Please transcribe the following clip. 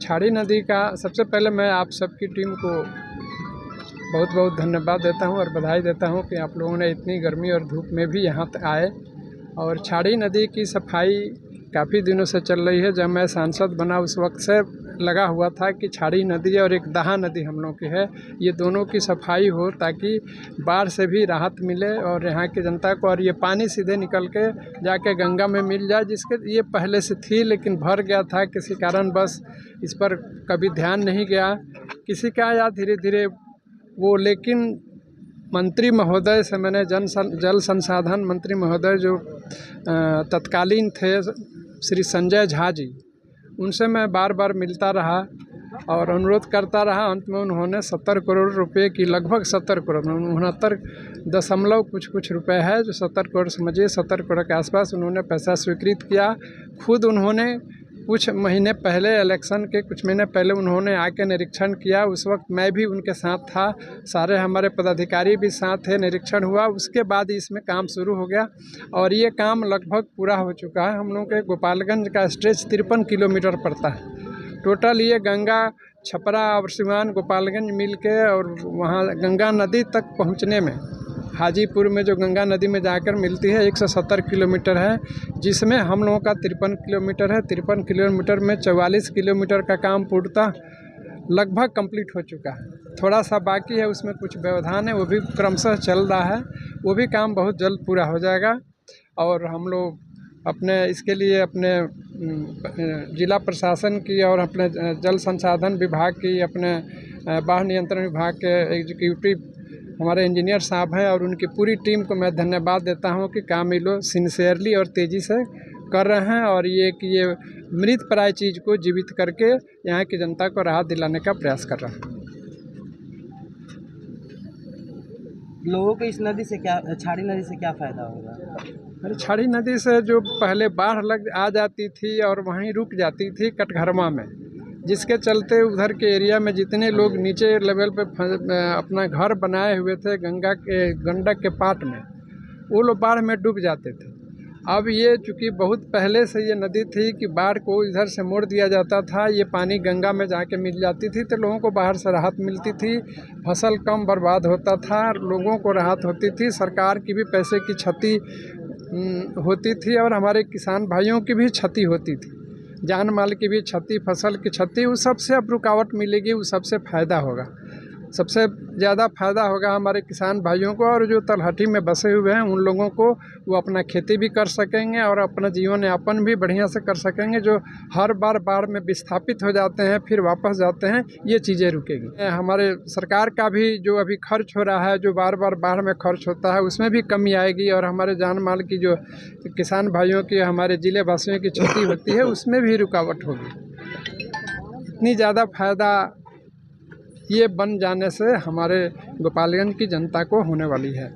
छाड़ी नदी का सबसे पहले मैं आप सबकी टीम को बहुत बहुत धन्यवाद देता हूं और बधाई देता हूं कि आप लोगों ने इतनी गर्मी और धूप में भी यहां तक आए। और छाड़ी नदी की सफाई काफ़ी दिनों से चल रही है। जब मैं सांसद बना उस वक्त से लगा हुआ था कि छाड़ी नदी और एक दहा नदी हम लोग की है, ये दोनों की सफाई हो ताकि बाढ़ से भी राहत मिले और यहाँ की जनता को, और ये पानी सीधे निकल के जाके गंगा में मिल जाए, जिसके ये पहले से थी लेकिन भर गया था किसी कारण, बस इस पर कभी ध्यान नहीं गया किसी का या धीरे धीरे वो। लेकिन मंत्री महोदय से मैंने जल संसाधन मंत्री महोदय जो तत्कालीन थे श्री संजय झा जी, उनसे मैं बार बार मिलता रहा और अनुरोध करता रहा। अंत में उन्होंने 70 करोड़ रुपए की, लगभग 70 करोड़, 69 दशमलव कुछ रुपए है, जो 70 करोड़ समझिए, 70 करोड़ के आसपास उन्होंने पैसा स्वीकृत किया। खुद उन्होंने कुछ महीने पहले, इलेक्शन के कुछ महीने पहले उन्होंने आके निरीक्षण किया। उस वक्त मैं भी उनके साथ था, सारे हमारे पदाधिकारी भी साथ थे, निरीक्षण हुआ। उसके बाद इसमें काम शुरू हो गया और ये काम लगभग पूरा हो चुका है। हम लोग के गोपालगंज का स्ट्रेच 53 किलोमीटर पड़ता है टोटल। ये गंगा, छपरा और सिवान, गोपालगंज मिल के और वहाँ गंगा नदी तक पहुँचने में, हाजीपुर में जो गंगा नदी में जाकर मिलती है, 170 किलोमीटर है, जिसमें हम लोगों का 53 किलोमीटर है। 53 किलोमीटर में 44 किलोमीटर का काम पूर्णतः लगभग कंप्लीट हो चुका है। थोड़ा सा बाकी है, उसमें कुछ व्यवधान है, वो भी क्रमशः चल रहा है। वो भी काम बहुत जल्द पूरा हो जाएगा। और हम लोग अपने इसके लिए अपने जिला प्रशासन की और अपने जल संसाधन विभाग की, अपने बाढ़ नियंत्रण विभाग के एग्जीक्यूटिव हमारे इंजीनियर साहब हैं और उनकी पूरी टीम को मैं धन्यवाद देता हूं कि काम ये लोग सिंसियरली और तेज़ी से कर रहे हैं और ये मृत प्राय चीज़ को जीवित करके यहाँ की जनता को राहत दिलाने का प्रयास कर रहे हैं। लोगों को इस नदी से क्या, छाड़ी नदी से क्या फ़ायदा होगा? अरे छाड़ी नदी से जो पहले बाढ़ लग आ जाती थी और वहीं रुक जाती थी कटघरमा में, जिसके चलते उधर के एरिया में जितने लोग नीचे लेवल पे अपना घर बनाए हुए थे गंडक के पाट में, वो लोग बाढ़ में डूब जाते थे। अब ये चूँकि बहुत पहले से ये नदी थी कि बाढ़ को इधर से मोड़ दिया जाता था, ये पानी गंगा में जाके मिल जाती थी, तो लोगों को बाहर से राहत मिलती थी, फसल कम बर्बाद होता था, लोगों को राहत होती थी, सरकार की भी पैसे की क्षति होती थी और हमारे किसान भाइयों की भी क्षति होती थी, जान माल की भी क्षति, फसल की क्षति। उस सबसे अब रुकावट मिलेगी, उस सबसे फ़ायदा होगा। सबसे ज़्यादा फ़ायदा होगा हमारे किसान भाइयों को, और जो तलहटी में बसे हुए हैं उन लोगों को, वो अपना खेती भी कर सकेंगे और अपना जीवन यापन भी बढ़िया से कर सकेंगे। जो हर बार बाढ़ में विस्थापित हो जाते हैं फिर वापस जाते हैं, ये चीज़ें रुकेगी। हमारे सरकार का भी जो अभी खर्च हो रहा है, जो बार बार बाढ़ में खर्च होता है, उसमें भी कमी आएगी और हमारे जान माल की, जो किसान भाइयों की, हमारे ज़िले वासियों की क्षति होती है, उसमें भी रुकावट होगी। इतनी ज़्यादा फ़ायदा ये बन जाने से हमारे गोपालगंज की जनता को होने वाली है।